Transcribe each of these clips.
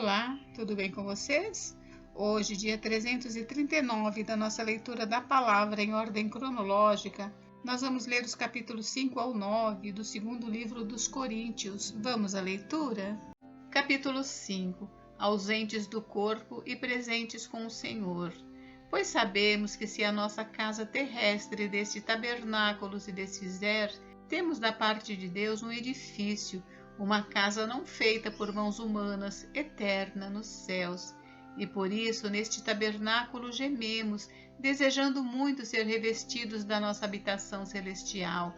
Olá, tudo bem com vocês? Hoje, dia 339 da nossa leitura da palavra em ordem cronológica, nós vamos ler os capítulos 5 ao 9 do segundo livro dos Coríntios. Vamos à leitura? Capítulo 5. Ausentes do corpo e presentes com o Senhor. Pois sabemos que se a nossa casa terrestre deste tabernáculo se desfizer, temos da parte de Deus um edifício, uma casa não feita por mãos humanas, eterna nos céus. E por isso, neste tabernáculo gememos, desejando muito ser revestidos da nossa habitação celestial,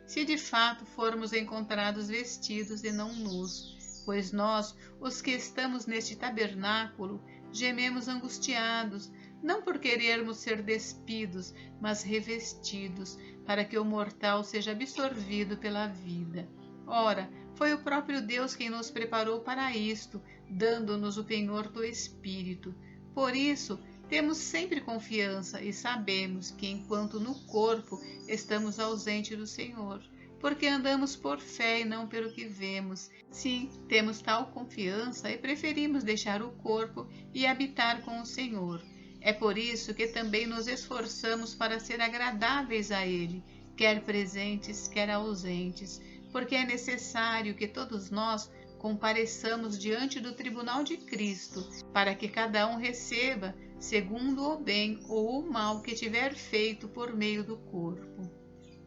se de fato formos encontrados vestidos e não nus. Pois nós, os que estamos neste tabernáculo, gememos angustiados, não por querermos ser despidos, mas revestidos, para que o mortal seja absorvido pela vida. Ora, foi o próprio Deus quem nos preparou para isto, dando-nos o penhor do Espírito. Por isso, temos sempre confiança e sabemos que, enquanto no corpo, estamos ausentes do Senhor, porque andamos por fé e não pelo que vemos. Sim, temos tal confiança e preferimos deixar o corpo e habitar com o Senhor. É por isso que também nos esforçamos para ser agradáveis a Ele, quer presentes, quer ausentes, porque é necessário que todos nós compareçamos diante do tribunal de Cristo, para que cada um receba, segundo o bem ou o mal que tiver feito por meio do corpo.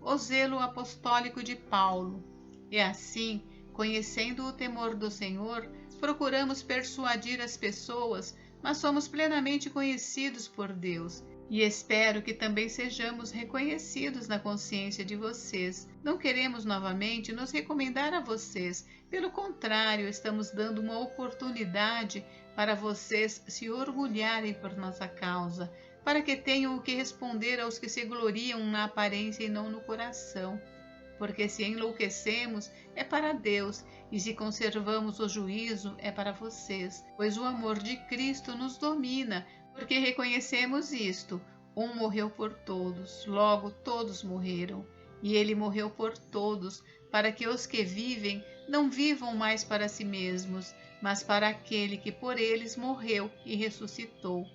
O zelo apostólico de Paulo. E assim, conhecendo o temor do Senhor, procuramos persuadir as pessoas, mas somos plenamente conhecidos por Deus. E espero que também sejamos reconhecidos na consciência de vocês. Não queremos novamente nos recomendar a vocês. Pelo contrário, estamos dando uma oportunidade para vocês se orgulharem por nossa causa, para que tenham o que responder aos que se gloriam na aparência e não no coração. Porque se enlouquecemos, é para Deus, e se conservamos o juízo, é para vocês. Pois o amor de Cristo nos domina, porque reconhecemos isto: um morreu por todos, logo todos morreram. E ele morreu por todos, para que os que vivem não vivam mais para si mesmos, mas para aquele que por eles morreu e ressuscitou.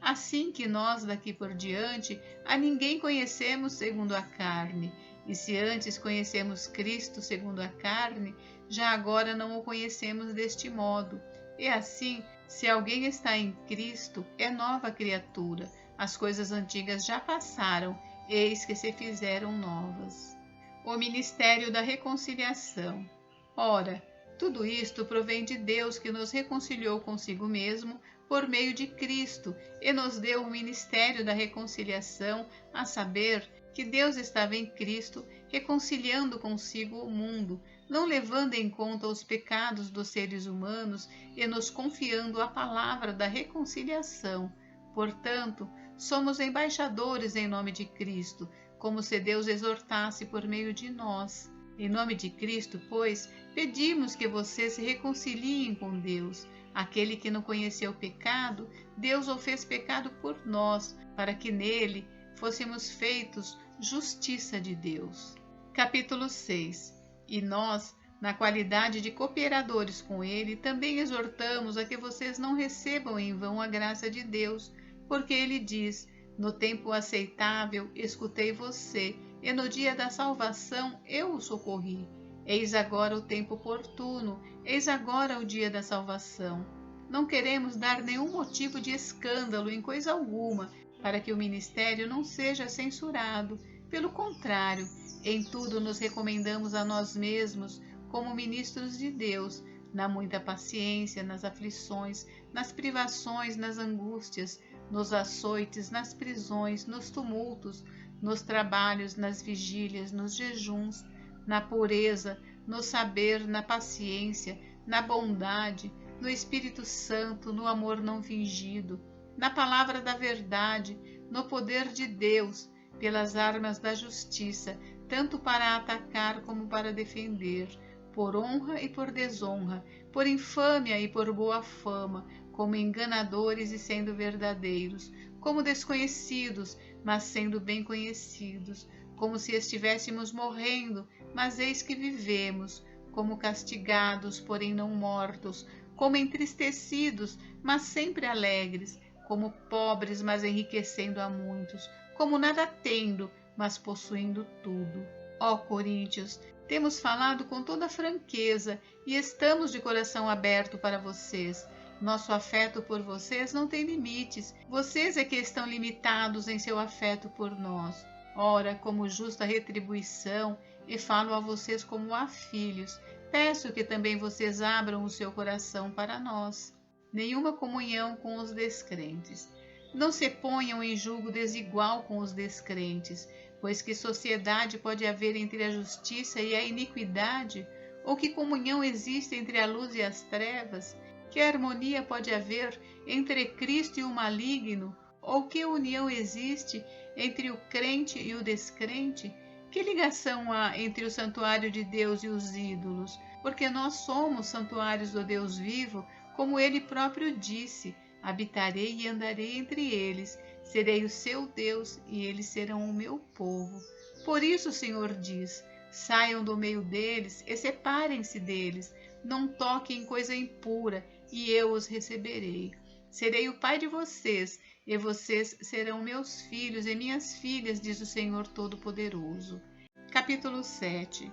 Assim que nós daqui por diante a ninguém conhecemos segundo a carne. E se antes conhecemos Cristo segundo a carne, já agora não o conhecemos deste modo. E assim, se alguém está em Cristo, é nova criatura. As coisas antigas já passaram, eis que se fizeram novas. O ministério da reconciliação. Ora, tudo isto provém de Deus, que nos reconciliou consigo mesmo por meio de Cristo e nos deu o ministério da reconciliação, a saber, que Deus estava em Cristo, reconciliando consigo o mundo, não levando em conta os pecados dos seres humanos e nos confiando a palavra da reconciliação. Portanto, somos embaixadores em nome de Cristo, como se Deus exortasse por meio de nós. Em nome de Cristo, pois, pedimos que vocês se reconciliem com Deus. Aquele que não conheceu o pecado, Deus o fez pecado por nós, para que nele fôssemos feitos justiça de Deus. Capítulo 6. E nós, na qualidade de cooperadores com ele, também exortamos a que vocês não recebam em vão a graça de Deus, porque ele diz: no tempo aceitável escutei você, e no dia da salvação eu o socorri. Eis agora o tempo oportuno, eis agora o dia da salvação. Não queremos dar nenhum motivo de escândalo em coisa alguma, para que o ministério não seja censurado. Pelo contrário, em tudo nos recomendamos a nós mesmos como ministros de Deus, na muita paciência, nas aflições, nas privações, nas angústias, nos açoites, nas prisões, nos tumultos, nos trabalhos, nas vigílias, nos jejuns, na pureza, no saber, na paciência, na bondade, no Espírito Santo, no amor não fingido, na palavra da verdade, no poder de Deus, pelas armas da justiça, tanto para atacar como para defender, por honra e por desonra, por infâmia e por boa fama, como enganadores e sendo verdadeiros, como desconhecidos, mas sendo bem conhecidos, como se estivéssemos morrendo, mas eis que vivemos, como castigados, porém não mortos, como entristecidos, mas sempre alegres, como pobres, mas enriquecendo a muitos, como nada tendo, mas possuindo tudo. Ó Coríntios, temos falado com toda franqueza e estamos de coração aberto para vocês. Nosso afeto por vocês não tem limites. Vocês é que estão limitados em seu afeto por nós. Ora, como justa retribuição, e falo a vocês como a filhos, peço que também vocês abram o seu coração para nós. Nenhuma comunhão com os descrentes. Não se ponham em julgo desigual com os descrentes, pois que sociedade pode haver entre a justiça e a iniquidade? Ou que comunhão existe entre a luz e as trevas? Que harmonia pode haver entre Cristo e o maligno? Ou que união existe entre o crente e o descrente? Que ligação há entre o santuário de Deus e os ídolos? Porque nós somos santuários do Deus vivo, como ele próprio disse: habitarei e andarei entre eles, serei o seu Deus e eles serão o meu povo. Por isso o Senhor diz: saiam do meio deles e separem-se deles, não toquem em coisa impura, e eu os receberei. Serei o pai de vocês, e vocês serão meus filhos e minhas filhas, diz o Senhor Todo-Poderoso. Capítulo 7.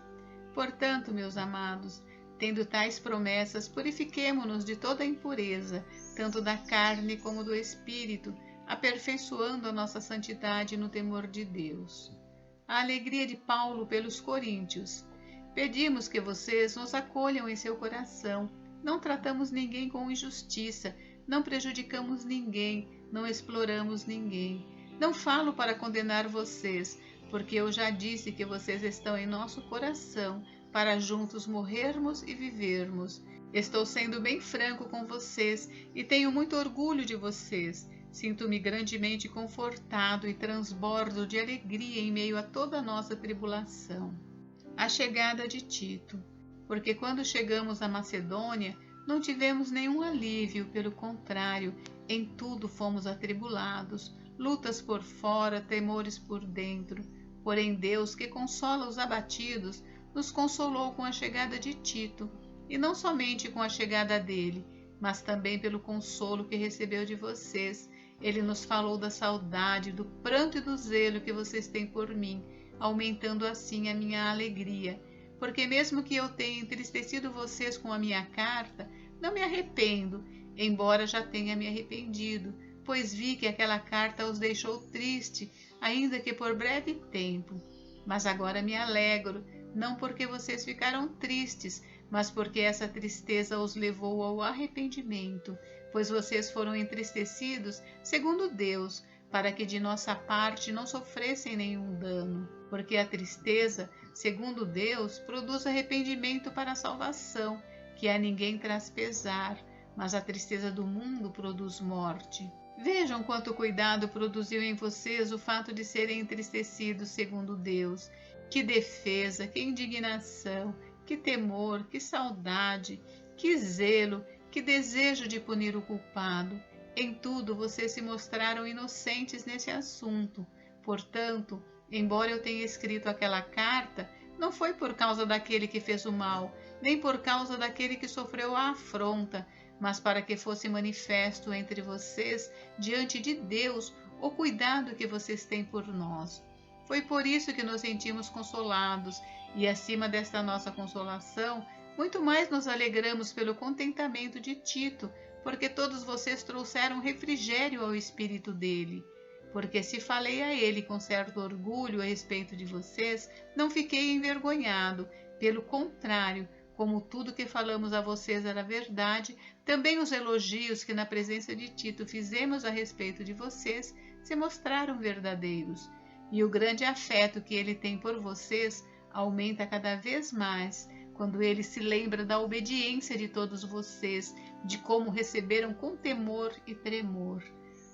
Portanto, meus amados, tendo tais promessas, purifiquemo-nos de toda impureza, tanto da carne como do espírito, aperfeiçoando a nossa santidade no temor de Deus. A alegria de Paulo pelos coríntios. Pedimos que vocês nos acolham em seu coração. Não tratamos ninguém com injustiça, não prejudicamos ninguém, não exploramos ninguém. Não falo para condenar vocês, porque eu já disse que vocês estão em nosso coração, para juntos morrermos e vivermos. Estou sendo bem franco com vocês e tenho muito orgulho de vocês. Sinto-me grandemente confortado e transbordo de alegria em meio a toda a nossa tribulação. A chegada de Tito. Porque quando chegamos à Macedônia, não tivemos nenhum alívio, pelo contrário, em tudo fomos atribulados, lutas por fora, temores por dentro. Porém Deus, que consola os abatidos, nos consolou com a chegada de Tito, e não somente com a chegada dele, mas também pelo consolo que recebeu de vocês. Ele nos falou da saudade, do pranto e do zelo que vocês têm por mim, aumentando assim a minha alegria. Porque mesmo que eu tenha entristecido vocês com a minha carta, não me arrependo, embora já tenha me arrependido, pois vi que aquela carta os deixou triste, ainda que por breve tempo. Mas agora me alegro, não porque vocês ficaram tristes, mas porque essa tristeza os levou ao arrependimento, pois vocês foram entristecidos segundo Deus, para que de nossa parte não sofressem nenhum dano. Porque a tristeza, segundo Deus, produz arrependimento para a salvação, que a ninguém traz pesar, mas a tristeza do mundo produz morte. Vejam quanto cuidado produziu em vocês o fato de serem entristecidos segundo Deus. Que defesa, que indignação, que temor, que saudade, que zelo, que desejo de punir o culpado. Em tudo vocês se mostraram inocentes nesse assunto. Portanto, embora eu tenha escrito aquela carta, não foi por causa daquele que fez o mal, nem por causa daquele que sofreu a afronta, mas para que fosse manifesto entre vocês, diante de Deus, o cuidado que vocês têm por nós. Foi por isso que nos sentimos consolados, e acima desta nossa consolação, muito mais nos alegramos pelo contentamento de Tito, porque todos vocês trouxeram refrigério ao espírito dele. Porque se falei a ele com certo orgulho a respeito de vocês, não fiquei envergonhado. Pelo contrário, como tudo que falamos a vocês era verdade, também os elogios que na presença de Tito fizemos a respeito de vocês se mostraram verdadeiros. E o grande afeto que ele tem por vocês aumenta cada vez mais, quando ele se lembra da obediência de todos vocês, de como receberam com temor e tremor.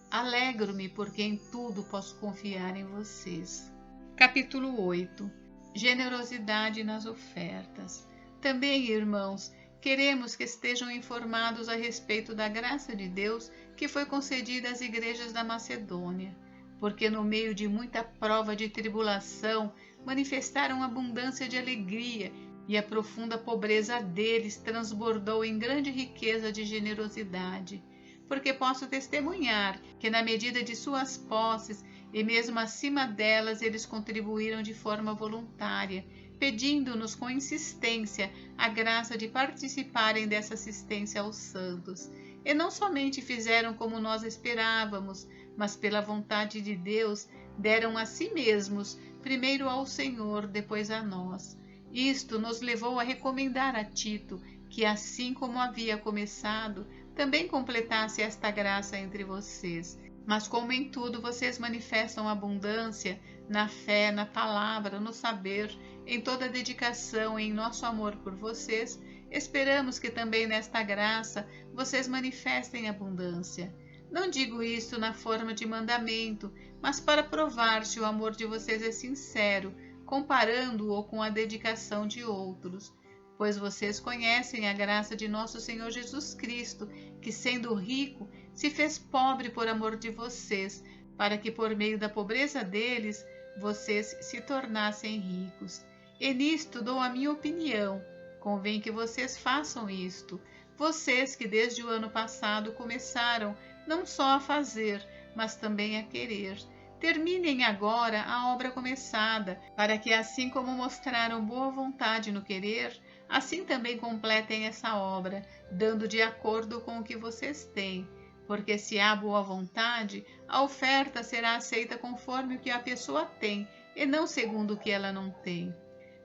Alegro-me porque em tudo posso confiar em vocês. Capítulo 8. Generosidade nas ofertas. Também, irmãos, queremos que estejam informados a respeito da graça de Deus que foi concedida às igrejas da Macedônia, porque no meio de muita prova de tribulação manifestaram abundância de alegria, e a profunda pobreza deles transbordou em grande riqueza de generosidade, porque posso testemunhar que, na medida de suas posses e mesmo acima delas, eles contribuíram de forma voluntária, pedindo-nos com insistência a graça de participarem dessa assistência aos santos. E não somente fizeram como nós esperávamos, mas pela vontade de Deus deram a si mesmos, primeiro ao Senhor, depois a nós. Isto nos levou a recomendar a Tito que, assim como havia começado, também completasse esta graça entre vocês. Mas como em tudo vocês manifestam abundância, na fé, na palavra, no saber, em toda a dedicação e em nosso amor por vocês, esperamos que também nesta graça vocês manifestem abundância. Não digo isto na forma de mandamento, mas para provar se o amor de vocês é sincero, comparando-o com a dedicação de outros. Pois vocês conhecem a graça de nosso Senhor Jesus Cristo, que, sendo rico, se fez pobre por amor de vocês, para que por meio da pobreza deles, vocês se tornassem ricos. E nisto dou a minha opinião. Convém que vocês façam isto. Vocês que desde o ano passado começaram não só a fazer, mas também a querer. Terminem agora a obra começada, para que, assim como mostraram boa vontade no querer, assim também completem essa obra, dando de acordo com o que vocês têm. Porque se há boa vontade, a oferta será aceita conforme o que a pessoa tem, e não segundo o que ela não tem.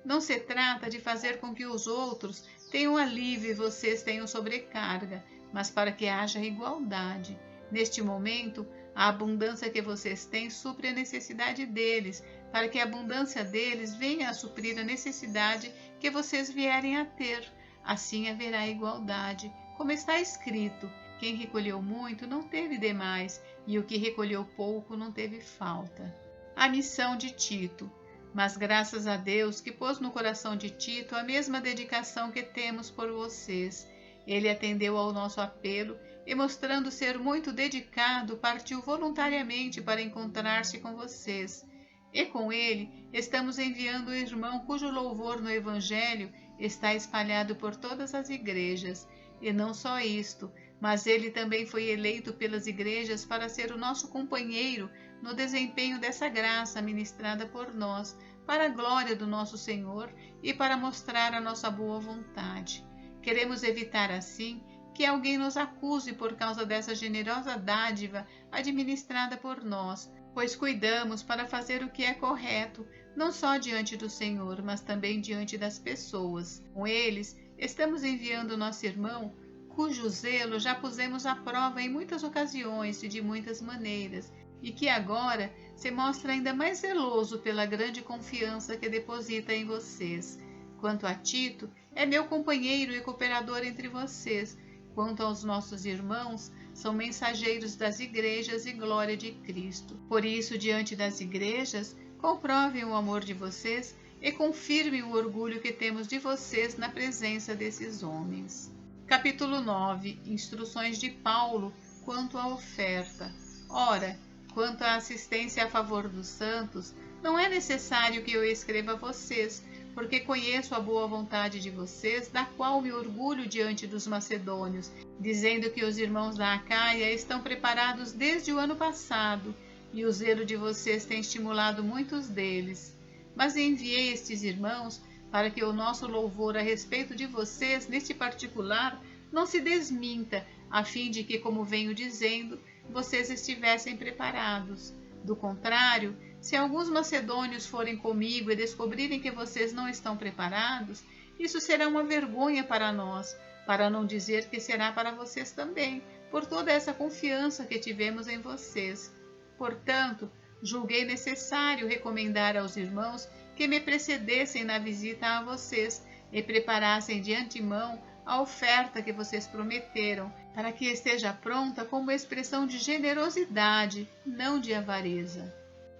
Não se trata de fazer com que os outros tenham alívio e vocês tenham sobrecarga, mas para que haja igualdade. Neste momento, a abundância que vocês têm supre a necessidade deles, para que a abundância deles venha a suprir a necessidade que vocês vierem a ter. Assim haverá igualdade, como está escrito: quem recolheu muito não teve demais, e o que recolheu pouco não teve falta. A missão de Tito. Mas graças a Deus que pôs no coração de Tito a mesma dedicação que temos por vocês. Ele atendeu ao nosso apelo e, mostrando ser muito dedicado, partiu voluntariamente para encontrar-se com vocês. E com ele estamos enviando o irmão cujo louvor no Evangelho está espalhado por todas as igrejas. E não só isto, mas ele também foi eleito pelas igrejas para ser o nosso companheiro no desempenho dessa graça ministrada por nós, para a glória do nosso Senhor e para mostrar a nossa boa vontade. Queremos evitar, assim, que alguém nos acuse por causa dessa generosa dádiva administrada por nós, pois cuidamos para fazer o que é correto, não só diante do Senhor, mas também diante das pessoas. Com eles, estamos enviando nosso irmão, cujo zelo já pusemos à prova em muitas ocasiões e de muitas maneiras, e que agora se mostra ainda mais zeloso pela grande confiança que deposita em vocês. Quanto a Tito, é meu companheiro e cooperador entre vocês. Quanto aos nossos irmãos, são mensageiros das igrejas e glória de Cristo. Por isso, diante das igrejas, comprovem o amor de vocês e confirmem o orgulho que temos de vocês na presença desses homens. Capítulo 9. Instruções de Paulo quanto à oferta. Ora, quanto à assistência a favor dos santos, não é necessário que eu escreva a vocês, porque conheço a boa vontade de vocês, da qual me orgulho diante dos macedônios, dizendo que os irmãos da Acaia estão preparados desde o ano passado, e o zelo de vocês tem estimulado muitos deles. Mas enviei estes irmãos para que o nosso louvor a respeito de vocês, neste particular, não se desminta, a fim de que, como venho dizendo, vocês estivessem preparados. Do contrário, se alguns macedônios forem comigo e descobrirem que vocês não estão preparados, isso será uma vergonha para nós, para não dizer que será para vocês também, por toda essa confiança que tivemos em vocês. Portanto, julguei necessário recomendar aos irmãos que me precedessem na visita a vocês e preparassem de antemão a oferta que vocês prometeram, para que esteja pronta como expressão de generosidade, não de avareza.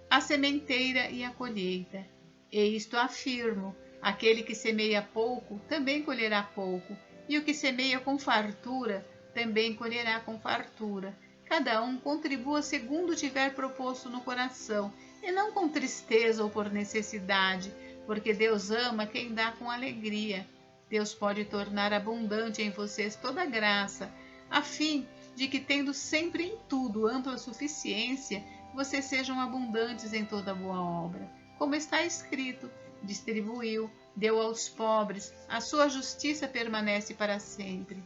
A sementeira e a colheita. E isto afirmo: aquele que semeia pouco também colherá pouco, e o que semeia com fartura também colherá com fartura. Cada um contribua segundo tiver proposto no coração, e não com tristeza ou por necessidade, porque Deus ama quem dá com alegria. Deus pode tornar abundante em vocês toda graça, a fim de que, tendo sempre em tudo ampla suficiência, vocês sejam abundantes em toda boa obra. Como está escrito, distribuiu, deu aos pobres, a sua justiça permanece para sempre.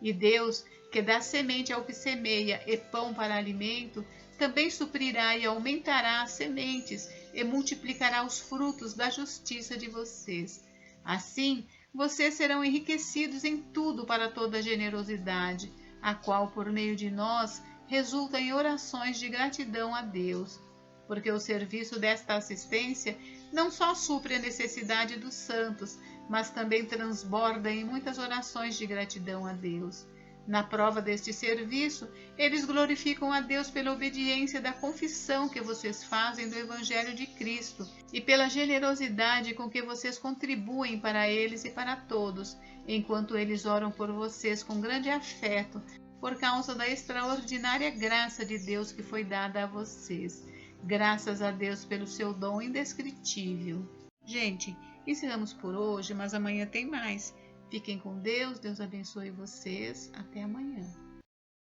E Deus, que dá semente ao que semeia e pão para alimento, também suprirá e aumentará as sementes e multiplicará os frutos da justiça de vocês. Assim, vocês serão enriquecidos em tudo para toda generosidade, a qual, por meio de nós, resulta em orações de gratidão a Deus. Porque o serviço desta assistência não só supre a necessidade dos santos, mas também transborda em muitas orações de gratidão a Deus. Na prova deste serviço, eles glorificam a Deus pela obediência da confissão que vocês fazem do Evangelho de Cristo e pela generosidade com que vocês contribuem para eles e para todos, enquanto eles oram por vocês com grande afeto, por causa da extraordinária graça de Deus que foi dada a vocês. Graças a Deus pelo seu dom indescritível. Gente, encerramos por hoje, mas amanhã tem mais. Fiquem com Deus, Deus abençoe vocês. Até amanhã.